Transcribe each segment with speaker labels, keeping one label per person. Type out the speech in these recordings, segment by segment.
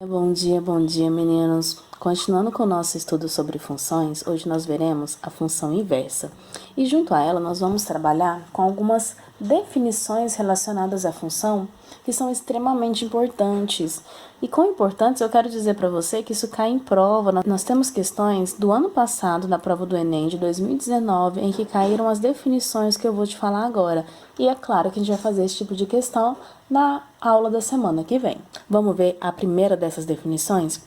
Speaker 1: Bom dia, meninos. Continuando com o nosso estudo sobre funções, hoje nós veremos a função inversa. E junto a ela, nós vamos trabalhar com algumas definições relacionadas à função que são extremamente importantes. E com importantes, eu quero dizer para você que isso cai em prova. Nós temos questões do ano passado, na prova do Enem de 2019, em que caíram as definições que eu vou te falar agora. E é claro que a gente vai fazer esse tipo de questão na aula da semana que vem. Vamos ver a primeira dessas definições?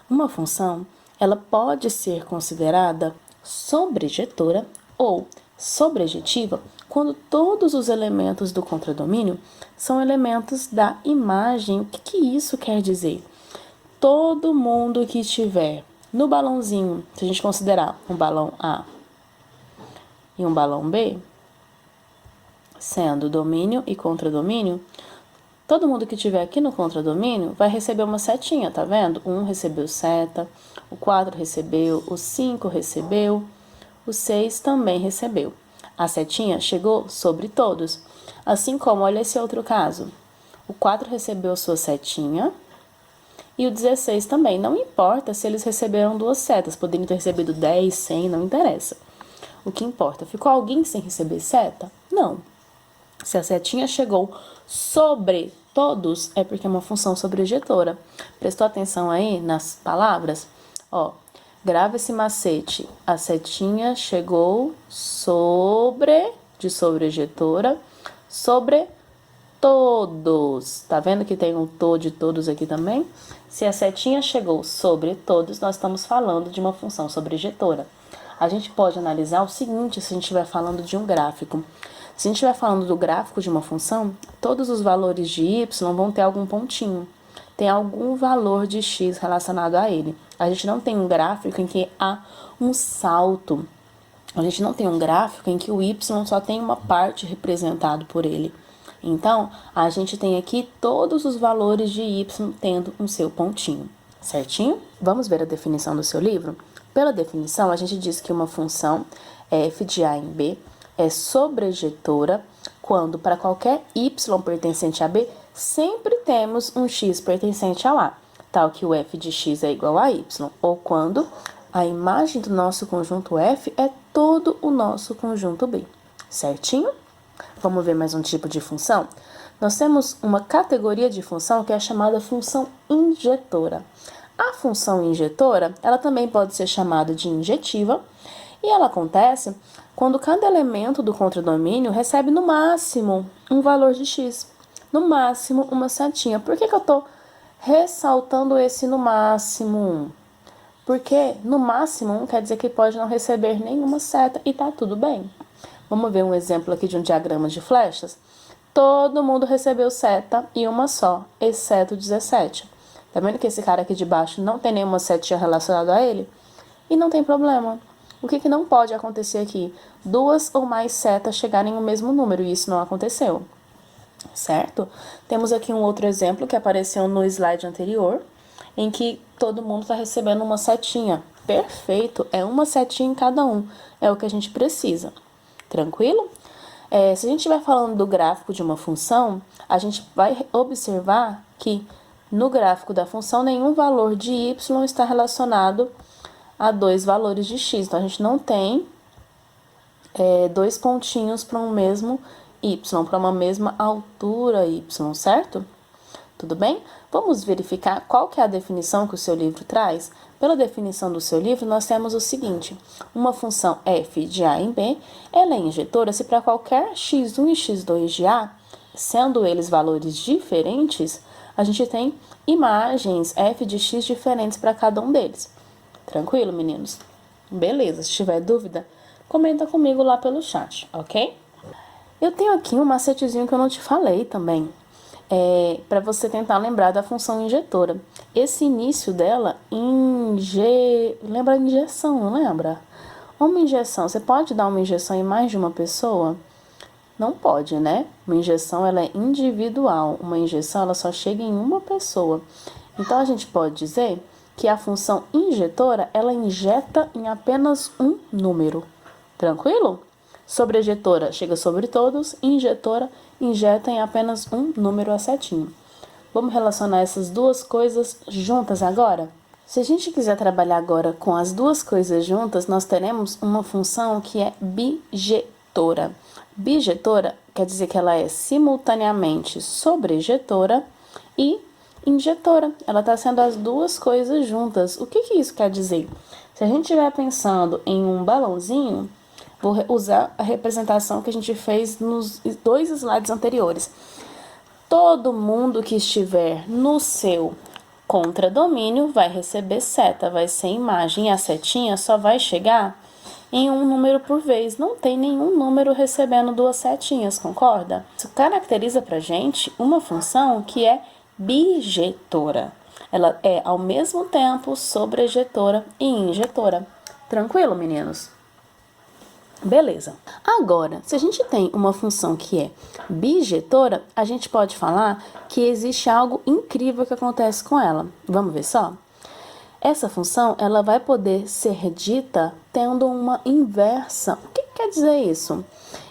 Speaker 1: Uma função, ela pode ser considerada sobrejetora ou sobrejetiva quando todos os elementos do contradomínio são elementos da imagem. O que isso quer dizer? Todo mundo que estiver no balãozinho, se a gente considerar um balão A e um balão B, sendo domínio e contradomínio, todo mundo que estiver aqui no contradomínio vai receber uma setinha, tá vendo? O 1 recebeu seta, o 4 recebeu, o 5 recebeu, o 6 também recebeu. A setinha chegou sobre todos. Assim como, olha esse outro caso. O 4 recebeu a sua setinha e o 16 também. Não importa se eles receberam duas setas, poderiam ter recebido 10, 100, não interessa. O que importa, ficou alguém sem receber seta? Não. Se a setinha chegou sobre todos, é porque é uma função sobrejetora. Prestou atenção aí nas palavras? Ó, grava esse macete. A setinha chegou sobre, de sobrejetora, sobre todos. Tá vendo que tem um to de todos aqui também? Se a setinha chegou sobre todos, nós estamos falando de uma função sobrejetora. A gente pode analisar o seguinte, se a gente estiver falando de um gráfico. Se a gente estiver falando do gráfico de uma função, todos os valores de y vão ter algum pontinho. Tem algum valor de x relacionado a ele. A gente não tem um gráfico em que há um salto. A gente não tem um gráfico em que o y só tem uma parte representado por ele. Então, a gente tem aqui todos os valores de y tendo um seu pontinho. Certinho? Vamos ver a definição do seu livro? Pela definição, a gente diz que uma função f de a em b é sobrejetora quando, para qualquer y pertencente a b, sempre temos um x pertencente ao a, tal que o f de x é igual a y, ou quando a imagem do nosso conjunto f é todo o nosso conjunto b. Certinho? Vamos ver mais um tipo de função? Nós temos uma categoria de função que é chamada função injetora. A função injetora, ela também pode ser chamada de injetiva, e ela acontece quando cada elemento do contradomínio recebe no máximo um valor de x, no máximo uma setinha. Por que eu estou ressaltando esse no máximo? Porque no máximo quer dizer que pode não receber nenhuma seta e tá tudo bem. Vamos ver um exemplo aqui de um diagrama de flechas? Todo mundo recebeu seta e uma só, exceto 17. Tá vendo que esse cara aqui de baixo não tem nenhuma setinha relacionada a ele? E não tem problema. O que não pode acontecer aqui? Duas ou mais setas chegarem no mesmo número, e isso não aconteceu. Certo? Temos aqui um outro exemplo que apareceu no slide anterior, em que todo mundo está recebendo uma setinha. Perfeito, é uma setinha em cada um, é o que a gente precisa. Tranquilo? Se a gente estiver falando do gráfico de uma função, a gente vai observar que no gráfico da função nenhum valor de y está relacionado a dois valores de x. Então, a gente não tem dois pontinhos para um mesmo y, para uma mesma altura y, certo? Tudo bem? Vamos verificar qual que é a definição que o seu livro traz? Pela definição do seu livro, nós temos o seguinte: uma função f de a em b, ela é injetora se para qualquer x1 e x2 de a, sendo eles valores diferentes, a gente tem imagens f de x diferentes para cada um deles. Tranquilo, meninos? Beleza, se tiver dúvida, comenta comigo lá pelo chat, ok? Eu tenho aqui um macetezinho que eu não te falei também, para você tentar lembrar da função injetora. Esse início dela, lembra injeção, não lembra? Uma injeção, você pode dar uma injeção em mais de uma pessoa? Não pode, né? Uma injeção, ela é individual. Uma injeção, ela só chega em uma pessoa. Então, a gente pode dizer que a função injetora, ela injeta em apenas um número. Tranquilo? Sobrejetora chega sobre todos, injetora injeta em apenas um número a setinho. Vamos relacionar essas duas coisas juntas agora? Se a gente quiser trabalhar agora com as duas coisas juntas, nós teremos uma função que é bijetora. Bijetora quer dizer que ela é simultaneamente sobrejetora e injetora. Ela está sendo as duas coisas juntas. O que isso quer dizer? Se a gente estiver pensando em um balãozinho, vou usar a representação que a gente fez nos 2 slides anteriores. Todo mundo que estiver no seu contradomínio vai receber seta, vai ser imagem. E a setinha só vai chegar em um número por vez. Não tem nenhum número recebendo 2 setinhas, concorda? Isso caracteriza pra gente uma função que é bijetora. Ela é, ao mesmo tempo, sobrejetora e injetora. Tranquilo, meninos? Beleza. Agora, se a gente tem uma função que é bijetora, a gente pode falar que existe algo incrível que acontece com ela. Vamos ver só? Essa função, ela vai poder ser dita tendo uma inversa. O que quer dizer isso?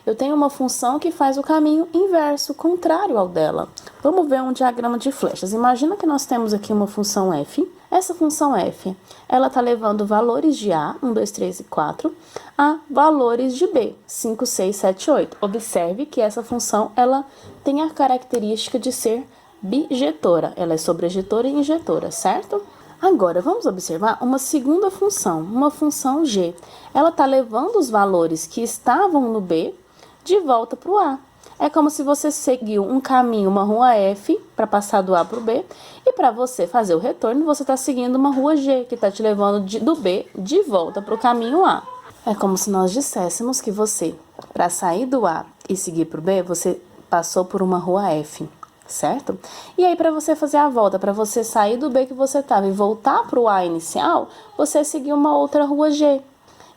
Speaker 1: Eu tenho uma função que faz o caminho inverso, contrário ao dela. Vamos ver um diagrama de flechas. Imagina que nós temos aqui uma função f. Essa função f, ela está levando valores de a, 1, 2, 3 e 4, a valores de b, 5, 6, 7, 8. Observe que essa função, ela tem a característica de ser bijetora. Ela é sobrejetora e injetora, certo? Agora, vamos observar uma segunda função, uma função g. Ela está levando os valores que estavam no b de volta para o a. É como se você seguiu um caminho, uma rua F, para passar do A para o B, e para você fazer o retorno, você está seguindo uma rua G, que está te levando do B de volta para o caminho A. É como se nós disséssemos que você, para sair do A e seguir para o B, você passou por uma rua F, certo? E aí, para você fazer a volta, para você sair do B que você estava e voltar para o A inicial, você seguiu uma outra rua G.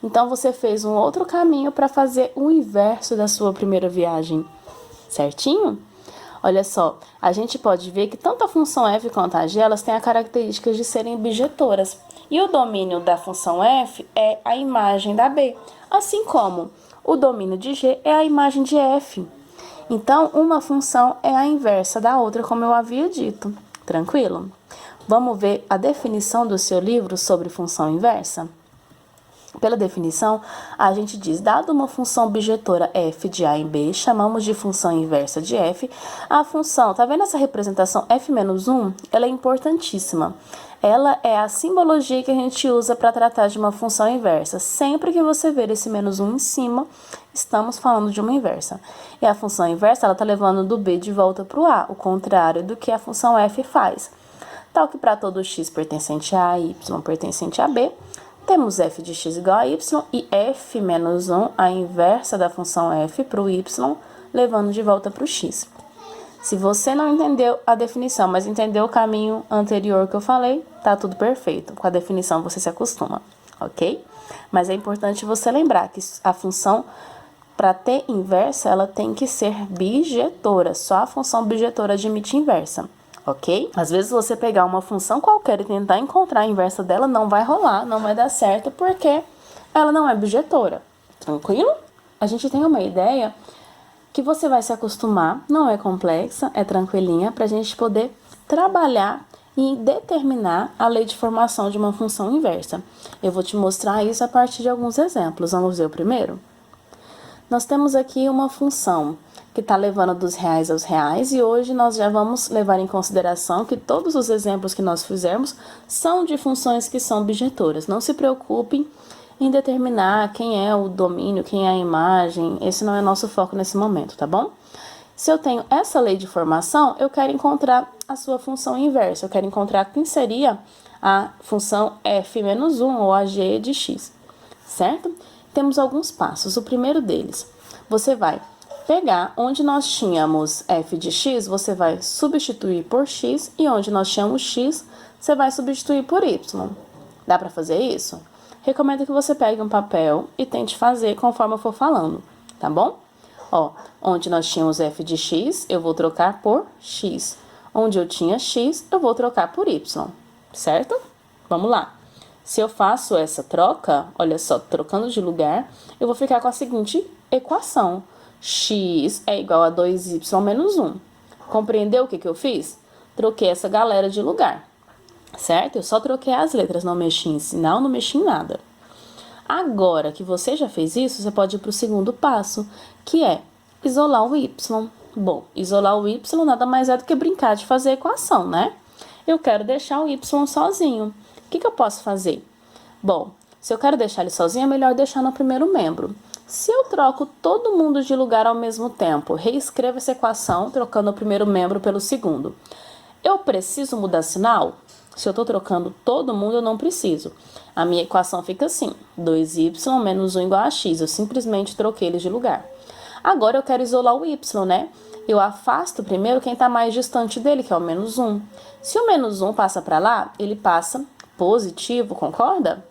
Speaker 1: Então, você fez um outro caminho para fazer o inverso da sua primeira viagem. Certinho? Olha só, a gente pode ver que tanto a função f quanto a g, elas têm a característica de serem bijetoras. E o domínio da função f é a imagem da b, assim como o domínio de g é a imagem de f. Então, uma função é a inversa da outra, como eu havia dito. Tranquilo? Vamos ver a definição do seu livro sobre função inversa? Pela definição, a gente diz, dado uma função bijetora f de a em b, chamamos de função inversa de f. A função, tá vendo essa representação f-1? Ela é importantíssima. Ela é a simbologia que a gente usa para tratar de uma função inversa. Sempre que você ver esse -1 em cima, estamos falando de uma inversa. E a função inversa, ela está levando do b de volta para o a, o contrário do que a função f faz. Tal que para todo x pertencente a y pertencente a b, temos f de x igual a y e f-1, a inversa da função f para o y, levando de volta para o x. Se você não entendeu a definição, mas entendeu o caminho anterior que eu falei, tá tudo perfeito. Com a definição você se acostuma, ok? Mas é importante você lembrar que a função, para ter inversa, ela tem que ser bijetora. Só a função bijetora admite inversa. Ok? Às vezes você pegar uma função qualquer e tentar encontrar a inversa dela, não vai rolar, não vai dar certo, porque ela não é bijetora. Tranquilo? A gente tem uma ideia que você vai se acostumar, não é complexa, é tranquilinha, para a gente poder trabalhar e determinar a lei de formação de uma função inversa. Eu vou te mostrar isso a partir de alguns exemplos. Vamos ver o primeiro? Nós temos aqui uma função que está levando dos reais aos reais, e hoje nós já vamos levar em consideração que todos os exemplos que nós fizermos são de funções que são bijetoras. Não se preocupem em determinar quem é o domínio, quem é a imagem, esse não é nosso foco nesse momento, tá bom? Se eu tenho essa lei de formação, eu quero encontrar a sua função inversa, eu quero encontrar quem seria a função f-1 ou a g de x, certo? Temos alguns passos. O primeiro deles, você vai pegar onde nós tínhamos f de x, você vai substituir por x, e onde nós tínhamos x, você vai substituir por y. Dá para fazer isso? Recomendo que você pegue um papel e tente fazer conforme eu for falando, tá bom? Ó, onde nós tínhamos f de x, eu vou trocar por x. Onde eu tinha x, eu vou trocar por y, certo? Vamos lá. Se eu faço essa troca, olha só, trocando de lugar, eu vou ficar com a seguinte equação. X é igual a 2y menos 1. Compreendeu o que eu fiz? troquei essa galera de lugar, certo? Eu só troquei as letras, não mexi em sinal, não mexi em nada. Agora que você já fez isso, você pode ir para o segundo passo, que é isolar o y. Bom, isolar o y nada mais é do que brincar de fazer equação, né? Eu quero deixar o y sozinho. O que eu posso fazer? Bom, se eu quero deixar ele sozinho, é melhor deixar no primeiro membro. Se eu troco todo mundo de lugar ao mesmo tempo, reescrevo essa equação trocando o primeiro membro pelo segundo. Eu preciso mudar sinal? Se eu estou trocando todo mundo, eu não preciso. A minha equação fica assim, 2y menos 1 igual a x. Eu simplesmente troquei eles de lugar. Agora eu quero isolar o y, né? Eu afasto primeiro quem está mais distante dele, que é o menos 1. Se o menos 1 passa para lá, ele passa positivo, concorda?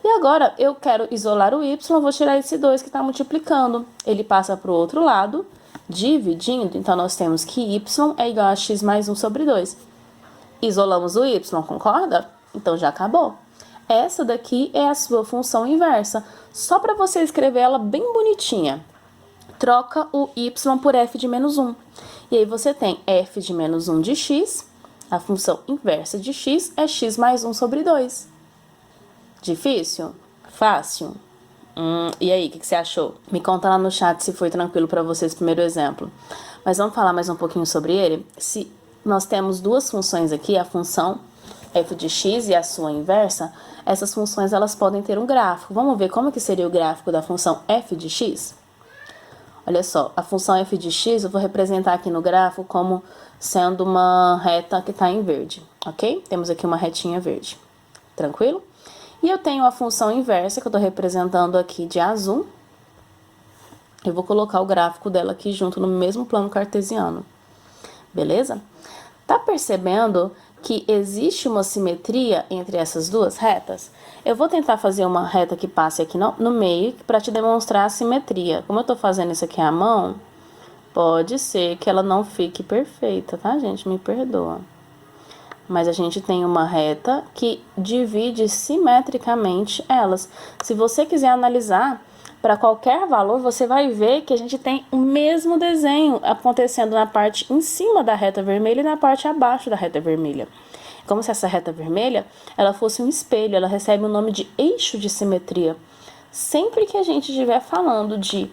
Speaker 1: E agora eu quero isolar o y, vou tirar esse 2 que está multiplicando. Ele passa para o outro lado, dividindo. Então, nós temos que y é igual a x mais 1 sobre 2. Isolamos o y, concorda? Então, já acabou. Essa daqui é a sua função inversa. Só para você escrever ela bem bonitinha. Troca o y por f de menos 1. E aí você tem f de menos 1 de x. A função inversa de x é x mais 1 sobre 2. Difícil? Fácil? E aí, o que você achou? Me conta lá no chat se foi tranquilo para vocês o primeiro exemplo. Mas vamos falar mais um pouquinho sobre ele? Se nós temos duas funções aqui, a função f de x e a sua inversa, essas funções elas podem ter um gráfico. Vamos ver como que seria o gráfico da função f de x? Olha só, a função f de x eu vou representar aqui no gráfico como sendo uma reta que está em verde, ok? Temos aqui uma retinha verde, tranquilo? E eu tenho a função inversa que eu estou representando aqui de azul. Eu vou colocar o gráfico dela aqui junto no mesmo plano cartesiano, beleza? Tá percebendo que existe uma simetria entre essas duas retas? Eu vou tentar fazer uma reta que passe aqui no meio para te demonstrar a simetria. Como eu tô fazendo isso aqui à mão, pode ser que ela não fique perfeita, tá, gente? Me perdoa. Mas a gente tem uma reta que divide simetricamente elas. Se você quiser analisar para qualquer valor, você vai ver que a gente tem o mesmo desenho acontecendo na parte em cima da reta vermelha e na parte abaixo da reta vermelha. Como se essa reta vermelha ela fosse um espelho, ela recebe o nome de eixo de simetria. Sempre que a gente estiver falando de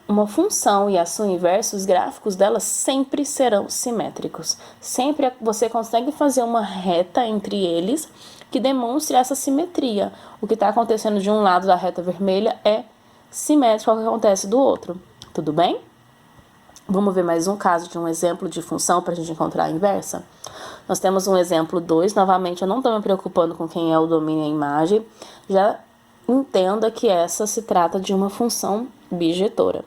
Speaker 1: uma função e a sua inversa, os gráficos dela sempre serão simétricos. Sempre você consegue fazer uma reta entre eles que demonstre essa simetria. O que está acontecendo de um lado da reta vermelha é simétrico ao que acontece do outro. Tudo bem? Vamos ver mais um caso de um exemplo de função para a gente encontrar a inversa? Nós temos um exemplo 2. Novamente, eu não estou me preocupando com quem é o domínio e a imagem. Já entenda que essa se trata de uma função bijetora,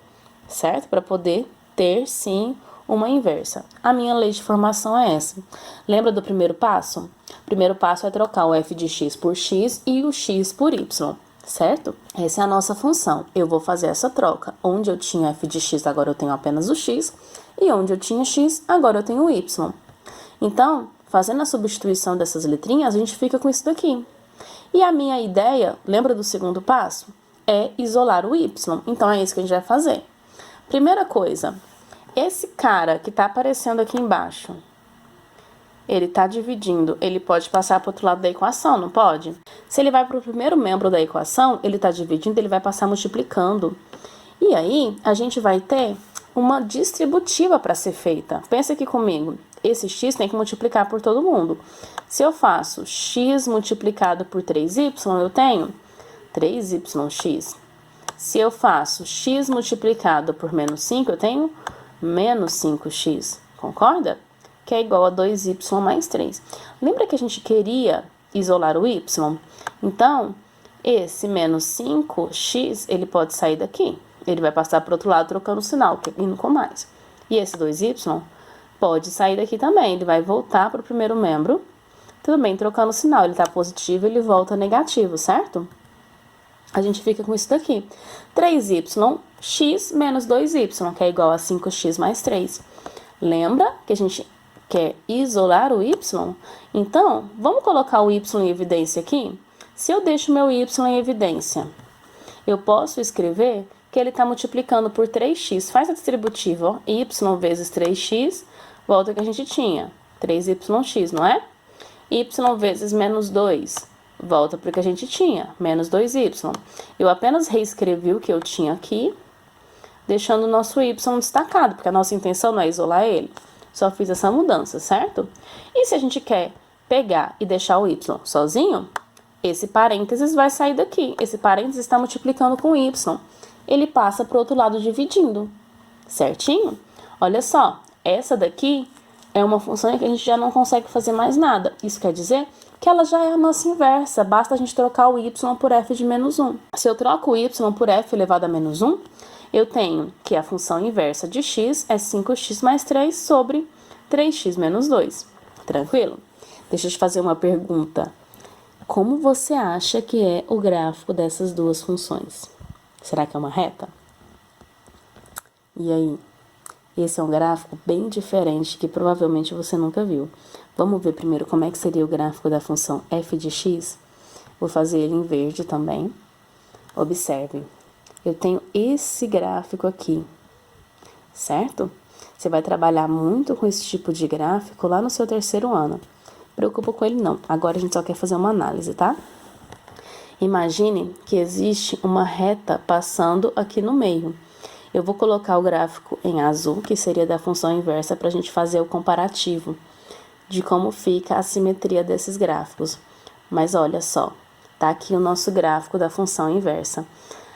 Speaker 1: certo? Para poder ter, sim, uma inversa. A minha lei de formação é essa. Lembra do primeiro passo? O primeiro passo é trocar o f de x por x e o x por y, certo? Essa é a nossa função. Eu vou fazer essa troca. Onde eu tinha f de x, agora eu tenho apenas o x. E onde eu tinha x, agora eu tenho o y. Então, fazendo a substituição dessas letrinhas, a gente fica com isso daqui. E a minha ideia, lembra do segundo passo? É isolar o y. Então, é isso que a gente vai fazer. Primeira coisa, esse cara que está aparecendo aqui embaixo, ele está dividindo, ele pode passar para o outro lado da equação, não pode? Se ele vai para o primeiro membro da equação, ele está dividindo, ele vai passar multiplicando. E aí, a gente vai ter uma distributiva para ser feita. Pensa aqui comigo, esse x tem que multiplicar por todo mundo. Se eu faço x multiplicado por 3y, eu tenho 3yx. Se eu faço x multiplicado por menos 5, eu tenho menos 5x, concorda? Que é igual a 2y mais 3. Lembra que a gente queria isolar o y? Então, esse menos 5x, ele pode sair daqui. Ele vai passar para o outro lado trocando o sinal, indo com mais. E esse 2y pode sair daqui também. Ele vai voltar para o primeiro membro, também trocando o sinal. Ele está positivo, ele volta negativo, certo? A gente fica com isso daqui. 3yx menos 2y, que é igual a 5x mais 3. Lembra que a gente quer isolar o y? Então, vamos colocar o y em evidência aqui? Se eu deixo meu y em evidência, eu posso escrever que ele está multiplicando por 3x. Faz a distributiva, ó. Y vezes 3x, volta ao que a gente tinha. 3yx, não é? Y vezes menos 2, volta para o que a gente tinha, menos 2y. Eu apenas reescrevi o que eu tinha aqui, deixando o nosso y destacado, porque a nossa intenção não é isolar ele. Só fiz essa mudança, certo? E se a gente quer pegar e deixar o y sozinho, esse parênteses vai sair daqui. Esse parênteses está multiplicando com y. Ele passa para o outro lado dividindo, certinho? Olha só, essa daqui é uma função em que a gente já não consegue fazer mais nada. Isso quer dizer que ela já é a nossa inversa. Basta a gente trocar o y por f de menos 1. Se eu troco o y por f elevado a menos 1, eu tenho que a função inversa de x é 5x mais 3 sobre 3x menos 2. Tranquilo? Deixa eu te fazer uma pergunta. Como você acha que é o gráfico dessas duas funções? Será que é uma reta? E aí? Esse é um gráfico bem diferente que provavelmente você nunca viu. Vamos ver primeiro como é que seria o gráfico da função f de x? Vou fazer ele em verde também. Observe. Eu tenho esse gráfico aqui, certo? Você vai trabalhar muito com esse tipo de gráfico lá no seu terceiro ano. Preocupa com ele não. Agora a gente só quer fazer uma análise, tá? Imagine que existe uma reta passando aqui no meio. Eu vou colocar o gráfico em azul, que seria da função inversa, para a gente fazer o comparativo de como fica a simetria desses gráficos. Mas olha só, tá aqui o nosso gráfico da função inversa.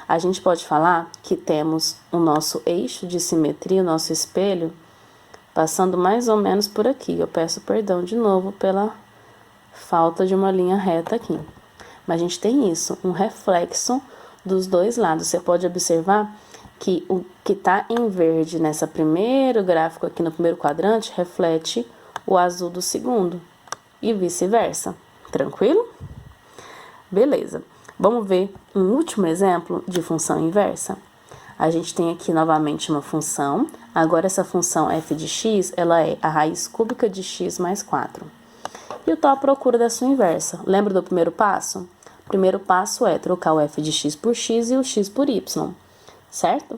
Speaker 1: A gente pode falar que temos o nosso eixo de simetria, o nosso espelho, passando mais ou menos por aqui. Eu peço perdão de novo pela falta de uma linha reta aqui. Mas a gente tem isso, um reflexo dos dois lados. Você pode observar que o que está em verde nessa primeiro gráfico aqui no primeiro quadrante reflete o azul do segundo e vice-versa. Tranquilo? Beleza. Vamos ver um último exemplo de função inversa? A gente tem aqui novamente uma função. Agora essa função f de x, ela é a raiz cúbica de x mais 4. E eu estou à procura da sua inversa. Lembra do primeiro passo? O primeiro passo é trocar o f de x por x e o x por y, certo?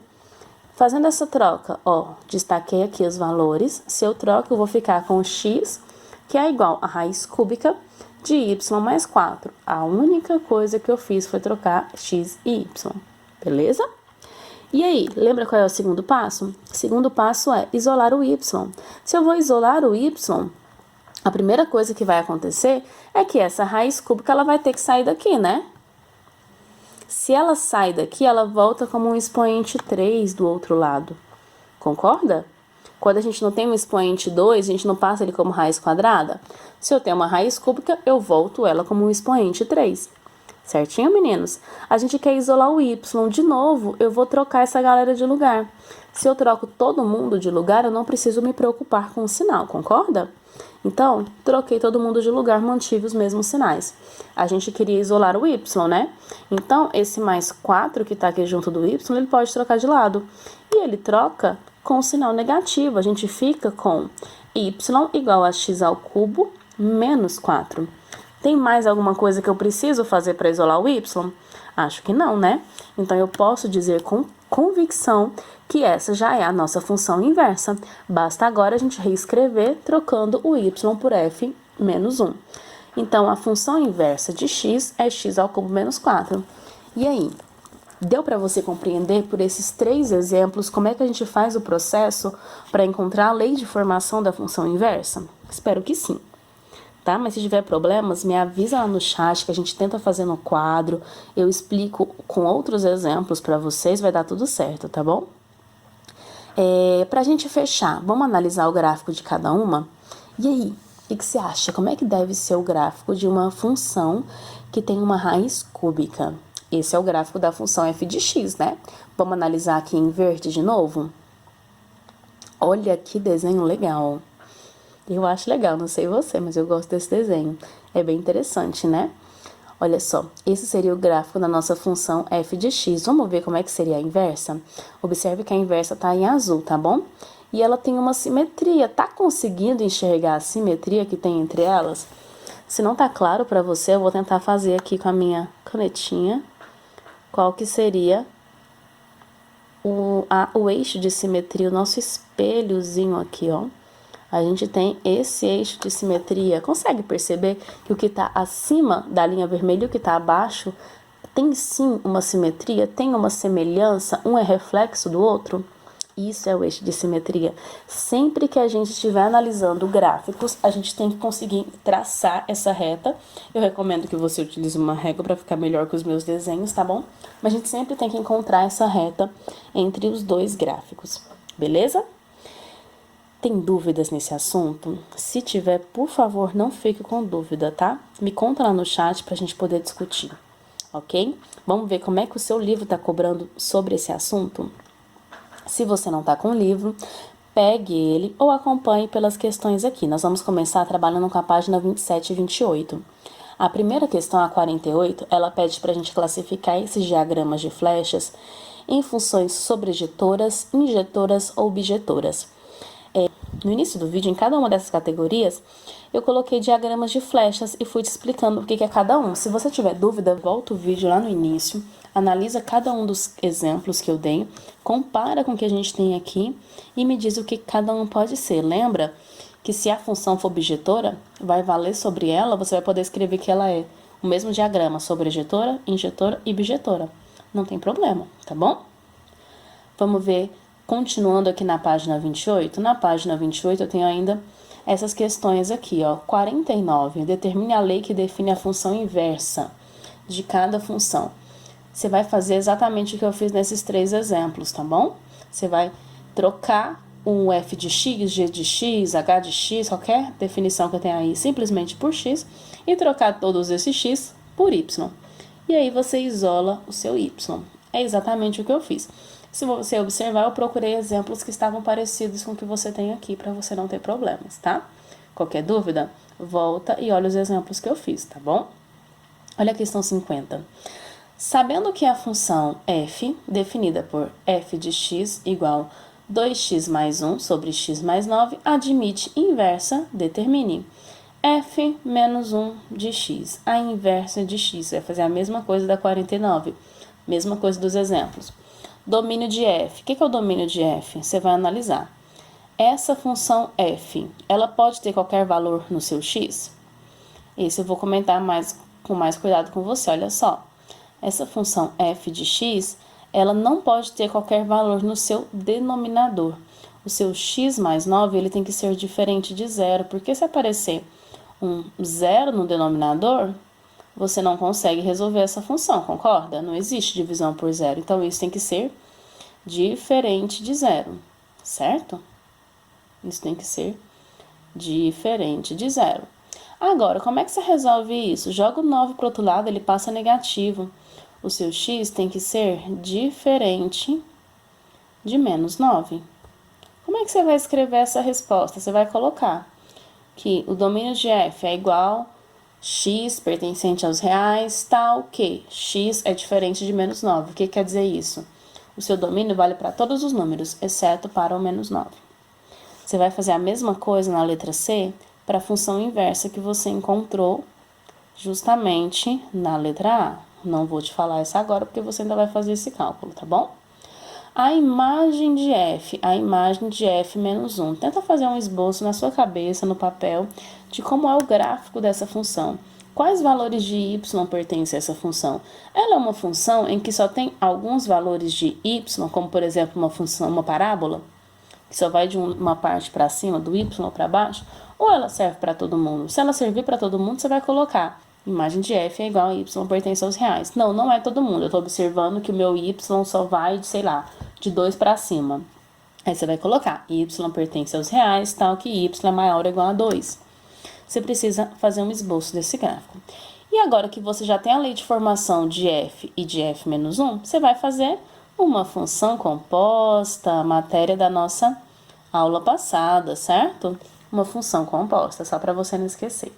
Speaker 1: Fazendo essa troca, ó, destaquei aqui os valores. Se eu troco, eu vou ficar com x, que é igual a raiz cúbica de y mais 4. A única coisa que eu fiz foi trocar x e y, beleza? E aí, lembra qual é o segundo passo? O segundo passo é isolar o y. Se eu vou isolar o y, a primeira coisa que vai acontecer é que essa raiz cúbica ela vai ter que sair daqui, né? Se ela sai daqui, ela volta como um expoente 3 do outro lado. Concorda? Quando a gente não tem um expoente 2, a gente não passa ele como raiz quadrada. Se eu tenho uma raiz cúbica, eu volto ela como um expoente 3. Certinho, meninos? A gente quer isolar o y. De novo, eu vou trocar essa galera de lugar. Se eu troco todo mundo de lugar, eu não preciso me preocupar com o sinal, concorda? Então, troquei todo mundo de lugar, mantive os mesmos sinais. A gente queria isolar o y, né? Então, esse mais 4 que tá aqui junto do y, ele pode trocar de lado. E ele troca com o sinal negativo. A gente fica com y igual a x ao cubo menos 4. Tem mais alguma coisa que eu preciso fazer para isolar o y? Acho que não, né? Então, eu posso dizer com convicção que essa já é a nossa função inversa. Basta agora a gente reescrever trocando o y por f menos 1. Então, a função inversa de x é x ao cubo menos 4. E aí? Deu para você compreender por esses 3 exemplos como é que a gente faz o processo para encontrar a lei de formação da função inversa? Espero que sim. Tá? Mas se tiver problemas, me avisa lá no chat que a gente tenta fazer no quadro. Eu explico com outros exemplos para vocês, vai dar tudo certo, tá bom? Pra gente fechar, vamos analisar o gráfico de cada uma? E aí, o que você acha? Como é que deve ser o gráfico de uma função que tem uma raiz cúbica? Esse é o gráfico da função f de x, né? Vamos analisar aqui em verde de novo? Olha que desenho legal! Eu acho legal, não sei você, mas eu gosto desse desenho. É bem interessante, né? Olha só, esse seria o gráfico da nossa função f de x. Vamos ver como é que seria a inversa? Observe que a inversa tá em azul, tá bom? E ela tem uma simetria. Tá conseguindo enxergar a simetria que tem entre elas? Se não tá claro para você, eu vou tentar fazer aqui com a minha canetinha. Qual que seria o eixo de simetria, o nosso espelhozinho aqui, ó. a gente tem esse eixo de simetria. Consegue perceber que o que está acima da linha vermelha e o que está abaixo tem sim uma simetria, tem uma semelhança, um é reflexo do outro? Isso é o eixo de simetria. Sempre que a gente estiver analisando gráficos, a gente tem que conseguir traçar essa reta. Eu recomendo que você utilize uma régua para ficar melhor com os meus desenhos, tá bom? Mas a gente sempre tem que encontrar essa reta entre os dois gráficos, beleza? Tem dúvidas nesse assunto? Se tiver, por favor, não fique com dúvida, tá? Me conta lá no chat pra gente poder discutir, ok? Vamos ver como é que o seu livro tá cobrando sobre esse assunto? Se você não tá com o livro, pegue ele ou acompanhe pelas questões aqui. Nós vamos começar trabalhando com a página 27 e 28. A primeira questão, a 48, ela pede pra gente classificar esses diagramas de flechas em funções sobrejetoras, injetoras ou bijetoras. No início do vídeo, em cada uma dessas categorias, eu coloquei diagramas de flechas e fui te explicando o que é cada um. Se você tiver dúvida, volta o vídeo lá no início, analisa cada um dos exemplos que eu dei, compara com o que a gente tem aqui e me diz o que cada um pode ser. Lembra que se a função for bijetora, vai valer sobre ela, você vai poder escrever que ela é o mesmo diagrama, sobrejetora, injetora e bijetora. Não tem problema, tá bom? Vamos ver. Continuando aqui na página 28, na página 28 eu tenho ainda essas questões aqui, ó. 49, determine a lei que define a função inversa de cada função. Você vai fazer exatamente o que eu fiz nesses três exemplos, tá bom? Você vai trocar um f de x, g de x, h de x, qualquer definição que eu tenha aí, simplesmente por x, e trocar todos esses x por y. E aí você isola o seu y. É exatamente o que eu fiz. Se você observar, eu procurei exemplos que estavam parecidos com o que você tem aqui, para você não ter problemas, tá? Qualquer dúvida, volta e olha os exemplos que eu fiz, tá bom? Olha a questão 50. Sabendo que a função f, definida por f de x igual 2x mais 1 sobre x mais 9, admite inversa, determine f menos 1 de x. A inversa de x vai fazer a mesma coisa da 49, mesma coisa dos exemplos. Domínio de f. O que é o domínio de f? Você vai analisar. Essa função f, ela pode ter qualquer valor no seu x? Isso eu vou comentar com mais cuidado com você. Olha só. Essa função f de x, ela não pode ter qualquer valor no seu denominador. O seu x mais 9, ele tem que ser diferente de zero, porque se aparecer um zero no denominador, você não consegue resolver essa função, concorda? Não existe divisão por zero, então isso tem que ser diferente de zero, certo? Isso tem que ser diferente de zero. Agora, como é que você resolve isso? Joga o 9 para o outro lado, ele passa negativo. O seu x tem que ser diferente de menos 9. Como é que você vai escrever essa resposta? Você vai colocar que o domínio de f é igual x pertencente aos reais, tal que x é diferente de menos 9. O que quer dizer isso? O seu domínio vale para todos os números, exceto para o menos 9. Você vai fazer a mesma coisa na letra C para a função inversa que você encontrou justamente na letra A. Não vou te falar isso agora porque você ainda vai fazer esse cálculo, tá bom? A imagem de f menos 1. Tenta fazer um esboço na sua cabeça, no papel, de como é o gráfico dessa função. Quais valores de y pertencem a essa função? Ela é uma função em que só tem alguns valores de y, como por exemplo uma parábola, que só vai de uma parte para cima, do y para baixo, ou ela serve para todo mundo? Se ela servir para todo mundo, você vai colocar imagem de f é igual a y pertence aos reais. Não, não é todo mundo. Eu estou observando que o meu y só vai, sei lá, de 2 para cima. Aí você vai colocar y pertence aos reais, tal que y é maior ou igual a 2. Você precisa fazer um esboço desse gráfico. E agora que você já tem a lei de formação de f e de f menos 1, você vai fazer uma função composta, matéria da nossa aula passada, certo? Uma função composta, só para você não esquecer.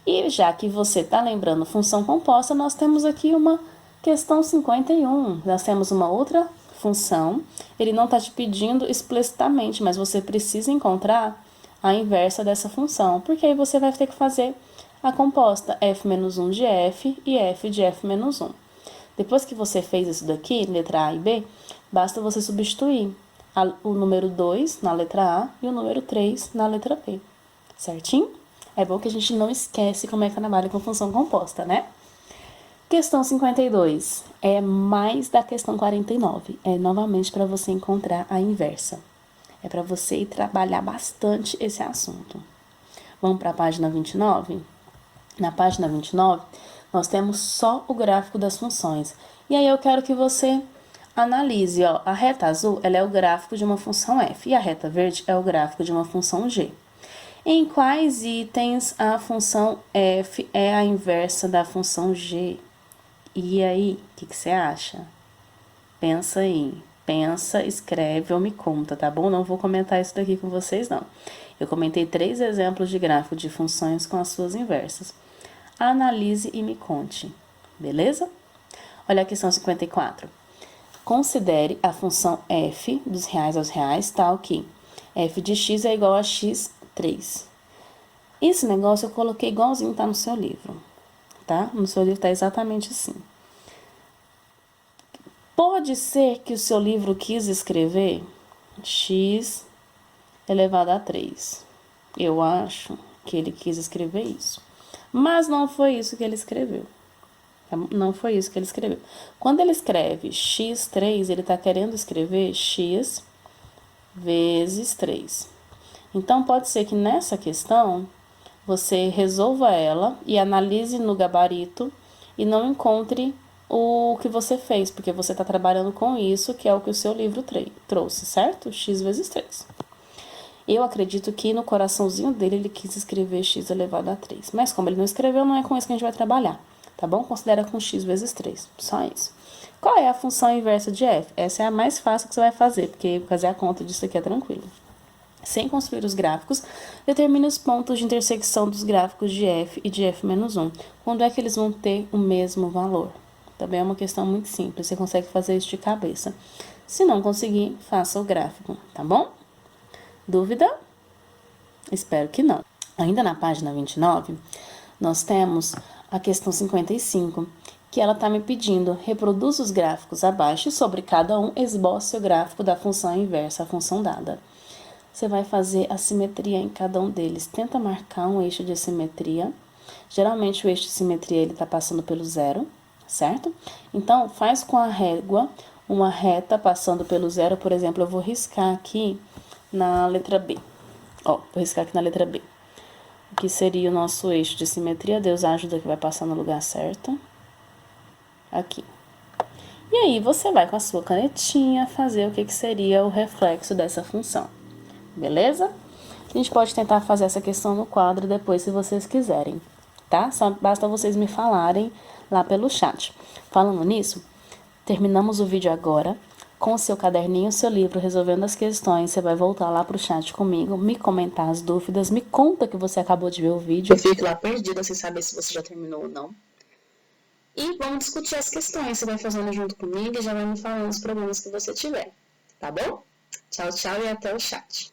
Speaker 1: E já que você está lembrando função composta, nós temos aqui uma questão 51. Nós temos uma outra função, ele não está te pedindo explicitamente, mas você precisa encontrar a inversa dessa função, porque aí você vai ter que fazer a composta f menos 1 de f e f de f menos 1. Depois que você fez isso daqui, letra A e B, basta você substituir o número 2 na letra A e o número 3 na letra B, certinho? É bom que a gente não esquece como é que trabalha com função composta, né? Questão 52 é mais da questão 49. É novamente para você encontrar a inversa. É para você ir trabalhar bastante esse assunto. Vamos para a página 29? Na página 29, nós temos só o gráfico das funções. E aí eu quero que você analise, ó, a reta azul, ela é o gráfico de uma função f e a reta verde é o gráfico de uma função g. Em quais itens a função f é a inversa da função g? E aí, o que você acha? Pensa aí. Pensa, escreve ou me conta, tá bom? Não vou comentar isso daqui com vocês, não. Eu comentei 3 exemplos de gráfico de funções com as suas inversas. Analise e me conte, beleza? Olha a questão 54. Considere a função f dos reais aos reais tal que f de x é igual a x3. Esse negócio eu coloquei igualzinho tá no seu livro, tá? No seu livro tá exatamente assim. Pode ser que o seu livro quis escrever x elevado a 3. Eu acho que ele quis escrever isso. Mas não foi isso que ele escreveu. Não foi isso que ele escreveu. Quando ele escreve x3, ele está querendo escrever x vezes 3. Então, pode ser que nessa questão, você resolva ela e analise no gabarito e não encontre o que você fez, porque você está trabalhando com isso, que é o que o seu livro trouxe, certo? X vezes 3. Eu acredito que no coraçãozinho dele ele quis escrever x elevado a 3. Mas como ele não escreveu, não é com isso que a gente vai trabalhar, tá bom? Considera com x vezes 3, só isso. Qual é a função inversa de f? Essa é a mais fácil que você vai fazer, porque fazer a conta disso aqui é tranquilo. Sem construir os gráficos, determine os pontos de intersecção dos gráficos de f e de f-1. Quando é que eles vão ter o mesmo valor? Também é uma questão muito simples, você consegue fazer isso de cabeça. Se não conseguir, faça o gráfico, tá bom? Dúvida? Espero que não. Ainda na página 29, nós temos a questão 55, que ela está me pedindo, reproduz os gráficos abaixo e sobre cada um esboce o gráfico da função inversa à função dada. Você vai fazer a simetria em cada um deles. Tenta marcar um eixo de simetria. Geralmente o eixo de simetria ele está passando pelo 0, certo? Então, faz com a régua uma reta passando pelo 0. Por exemplo, eu vou riscar aqui na letra B. Ó, vou riscar aqui na letra B. O que seria o nosso eixo de simetria? Deus ajuda que vai passar no lugar certo. Aqui. E aí, você vai com a sua canetinha fazer o que seria o reflexo dessa função. Beleza? A gente pode tentar fazer essa questão no quadro depois, se vocês quiserem, tá? Só basta vocês me falarem lá pelo chat. Falando nisso, terminamos o vídeo agora. Com o seu caderninho, o seu livro, resolvendo as questões, você vai voltar lá pro chat comigo, me comentar as dúvidas, me conta que você acabou de ver o vídeo. Eu fico lá perdida sem saber se você já terminou ou não. E vamos discutir as questões, você vai fazendo junto comigo e já vai me falando os problemas que você tiver, tá bom? Tchau, tchau e até o chat.